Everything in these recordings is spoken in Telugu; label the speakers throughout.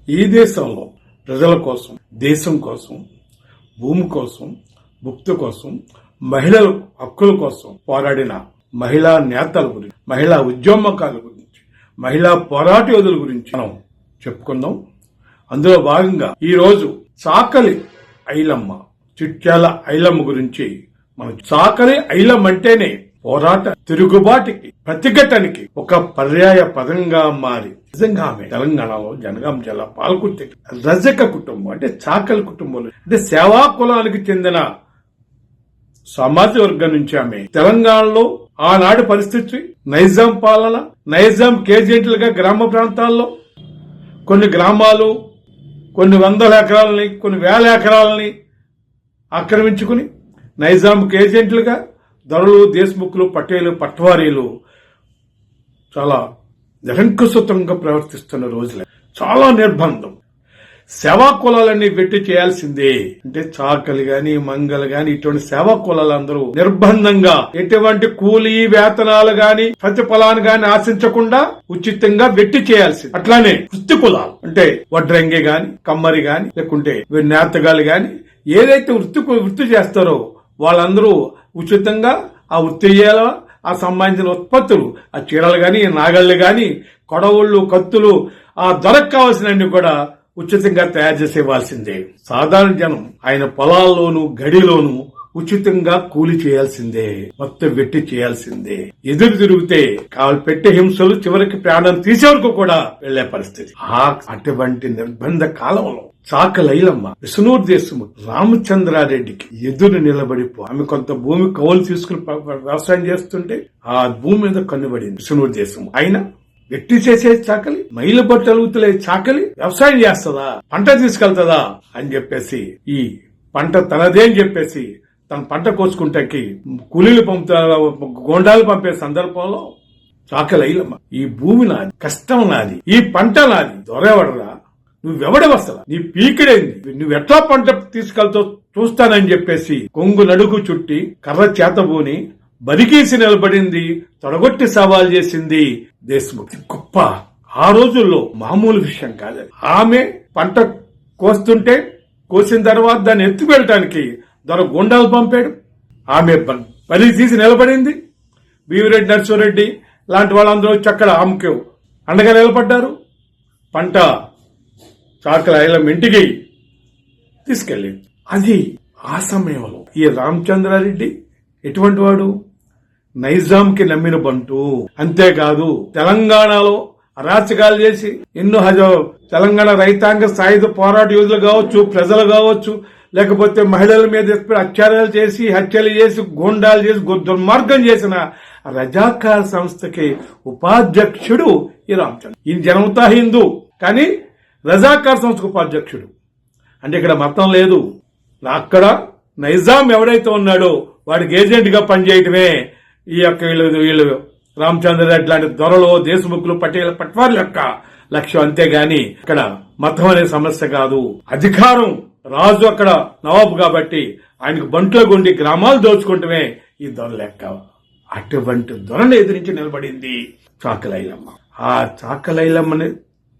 Speaker 1: ఈ దేశంలో ప్రజల కోసం, దేశం కోసం, భూమి కోసం, ముక్తి కోసం, మహిళల హక్కుల కోసం పోరాడిన మహిళా నేతల గురించి, మహిళా ఉద్యమకారుల గురించి, మహిళా పోరాట యోధుల గురించి మనం చెప్పుకుందాం. అందులో భాగంగా ఈ రోజు చాకలి ఐలమ్మ, చిట్యాల ఐలమ్మ గురించి మనం చాకలి ఐలమ్మ అంటేనే పోరాట, తిరుగుబాటుకి, ప్రతిఘటనకి ఒక పర్యాయ పదంగా మారి నిజంగా ఆమె తెలంగాణలో జనగాం జిల్లా పాలకుర్తి రజక కుటుంబం అంటే చాకలి కుటుంబంలో అంటే సేవా కులానికి చెందిన సమాజ వర్గం నుంచి ఆమె తెలంగాణలో ఆనాడు పరిస్థితి, నైజాం పాలన, నైజాం కేజెంట్లుగా గ్రామ ప్రాంతాల్లో కొన్ని గ్రామాలు కొన్ని వందల ఎకరాలని, కొన్ని వేల ఎకరాలని ఆక్రమించుకుని నైజాం ఏజెంట్లుగా దొరలు, దేశముఖులు, పటేలు, పట్వారీలు చాలా నిరంకుశంగా ప్రవర్తిస్తున్న రోజులే. చాలా నిర్బంధం. సేవా కులాలన్నీ పెట్టి చేయాల్సిందే. అంటే చాకలి గాని, మంగలు గాని ఇటువంటి సేవా కులాలందరూ నిర్బంధంగా ఎటువంటి కూలీ వేతనాలు గాని, ప్రతిఫలాన్ని గాని ఆశించకుండా ఉచితంగా వెట్టి చేయాల్సింది. అట్లానే వృత్తి కులాలు అంటే వడ్రంగి గాని, కమ్మరి గాని, లేకుంటే నేతగాలు గాని ఏదైతే వృత్తి చేస్తారో వాళ్ళందరూ ఉచితంగా ఆ వృత్తి చేయాలా, ఆ సంబంధించిన ఉత్పత్తులు, ఆ చీరలు గాని, నాగళ్లు గాని, కొడవళ్లు, కత్తులు, ఆ దొరకు కావాల్సినన్ని కూడా ఉచితంగా తయారు చేసి ఇవ్వాల్సిందే. సాధారణ జనం ఆయన పొలాల్లోనూ గడిలోనూ ఉచితంగా కూలి చేయాల్సిందే, మొత్తం వెట్టి చేయాల్సిందే. ఎదురు తిరిగితే కావాలి పెట్టే హింసలు చివరికి ప్రాణం తీసే వరకు కూడా వెళ్లే పరిస్థితి. అటువంటి నిర్బంధ కాలంలో చాకలి ఐలమ్మ విష్ణూర్ దేశము రామచంద్రారెడ్డికి ఎదురు నిలబడిపో ఆమె కొంత భూమి కౌలు తీసుకుని వ్యవసాయం చేస్తుంటే ఆ భూమి మీద కన్నుబడింది విష్ణూర్ దేశము. ఆయన వెట్టి చేసే చాకలి, మైలు బట్టలుగుతులే చాకలి వ్యవసాయం చేస్తుందా, పంట తీసుకెళ్తుందా అని చెప్పేసి ఈ పంట తనదే అని చెప్పేసి తన పంట కోసుకుంటాకి కూలీలు గోండాలు పంపే సందర్భంలో చాకలి ఐలమ్మ ఈ భూమి నాది, కష్టం నాది, ఈ పంట నాది, దొరెవడరా, నువ్వెవడవసలా, నీ పీకిడేంది, నువ్వెట్లా పంట తీసుకెళ్తావు చూస్తానని చెప్పేసి కొంగు నడుగు చుట్టి కర్ర చేతబూని బరికేసి నిలబడింది, తొడగొట్టి సవాల్ చేసింది దేశముఖి. గొప్ప ఆ రోజుల్లో మామూలు విషయం కాదు. ఆమె పంట కోస్తుంటే కోసిన తర్వాత దాన్ని ఎత్తి వెళ్ళటానికి దొర గుండాలు పంపాడు. ఆమె బలి తీసి నిలబడింది. బీవిరెడ్డి నరసింహారెడ్డి లాంటి వాళ్ళందరూ వచ్చి అక్కడ ఆమెకు అండగా నిలబడ్డారు. పంట చాకలి ఐలమ్మ ఇంటికి తీసుకెళ్ళింది. అది ఆ సమయంలో ఈ రామచంద్రారెడ్డి ఎటువంటి వాడు, నైజాంకి నమ్మిన బంటు. అంతేకాదు తెలంగాణలో అరాచకాలు చేసి ఎన్నో తెలంగాణ రైతాంగ సాయుధ పోరాట యోధులు కావచ్చు, ప్రజలు కావచ్చు, లేకపోతే మహిళల మీద అత్యాచారాలు చేసి, హత్యలు చేసి, గూండాలు చేసి, దుర్మార్గం చేసిన రజాకార్ సంస్థకి ఉపాధ్యక్షుడు ఈ రామచంద్ర. ఈ జనతా హిందూ కానీ రజాకార్ సంస్థకు ఉపాధ్యక్షుడు. అంటే ఇక్కడ మతం లేదు. అక్కడ నైజాం ఎవడైతే ఉన్నాడో వాడికి ఏజెంట్ గా పనిచేయటమే ఈ యొక్క వీళ్ళు రామచంద్రారెడ్డి లాంటి దొరలు, దేశముఖులు, పటేల, పట్వార్ల యొక్క లక్ష్యం. అంతేగాని ఇక్కడ మతం అనే సమస్య కాదు. అధికారం, రాజు అక్కడ నవాబు కాబట్టి ఆయనకు బంట్లో గుండి గ్రామాలు దోచుకుంటమే ఈ దొర లెక్క. అటువంటి దొరను ఎదిరించి నిలబడింది చాకలి ఐలమ్మ. ఆ చాకలి ఐలమ్మని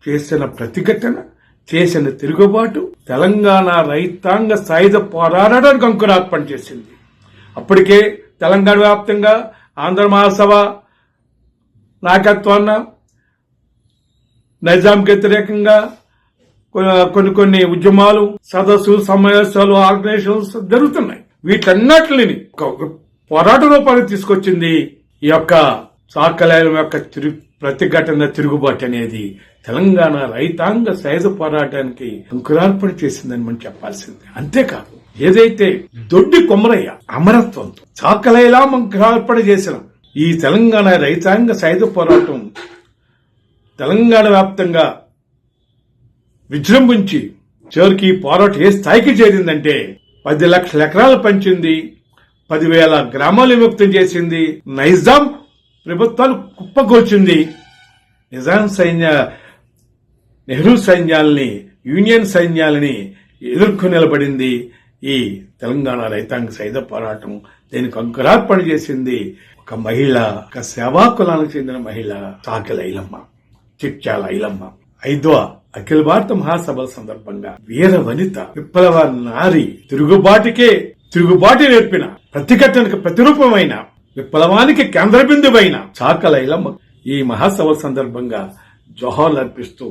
Speaker 1: చేసిన ప్రతిఘటన, చేసిన తిరుగుబాటు తెలంగాణ రైతాంగ సాయుధ పోరాటానికి అంకురార్పణ చేసింది. అప్పటికే తెలంగాణ వ్యాప్తంగా ఆంధ్ర మహాసభ నాయకత్వాన్న నైజాంకి వ్యతిరేకంగా కొన్ని ఉద్యమాలు, సదస్సు, సమావేశాలు, ఆర్గనైజేషన్స్ జరుగుతున్నాయి. వీటన్నిటిని పోరాట రూపానికి తీసుకొచ్చింది ఈ యొక్క చాకలి ఐలమ్మ యొక్క ప్రతిఘటన, తిరుగుబాటు అనేది తెలంగాణ రైతాంగ సాయుధ పోరాటానికి అంకురార్పణ చేసిందని మనం చెప్పాల్సింది. అంతేకాదు ఏదైతే దొడ్డి కొమరయ్య అమరత్వంతో చాకలి ఐలమ్మ అంకురార్పణ చేసిన ఈ తెలంగాణ రైతాంగ సాయుధ పోరాటం తెలంగాణ వ్యాప్తంగా విజృంభించి చివరికి పోరాటం ఏ స్థాయికి చేరిందంటే 10 లక్షల ఎకరాలు పంచింది, 10,000 గ్రామాలు విముక్తం చేసింది, నైజాం ప్రభుత్వాలు కుప్పగొల్చింది, నిజాం నెహ్రూ సైన్యాలని, యూనియన్ సైన్యాలని ఎదుర్కొని నిలబడింది ఈ తెలంగాణ రైతాంగ సాయుధ పోరాటం. దీనికి అంకురార్పణ చేసింది ఒక మహిళ, ఒక సేవా కులానికి చెందిన మహిళ చాకలి ఐలమ్మ, చిట్యాల ఐలమ్మ. 5వ అఖిల భారత మహాసభల సందర్భంగా వీర వనిత విప్లవ నారి తిరుగుబాటు నేర్పిన ప్రతిఘటనకు ప్రతిరూపమైన విప్లవానికి కేంద్ర బిందువైన చాకలైలమ్మ ఈ మహాసభల సందర్భంగా జోహార్లు అర్పిస్తూ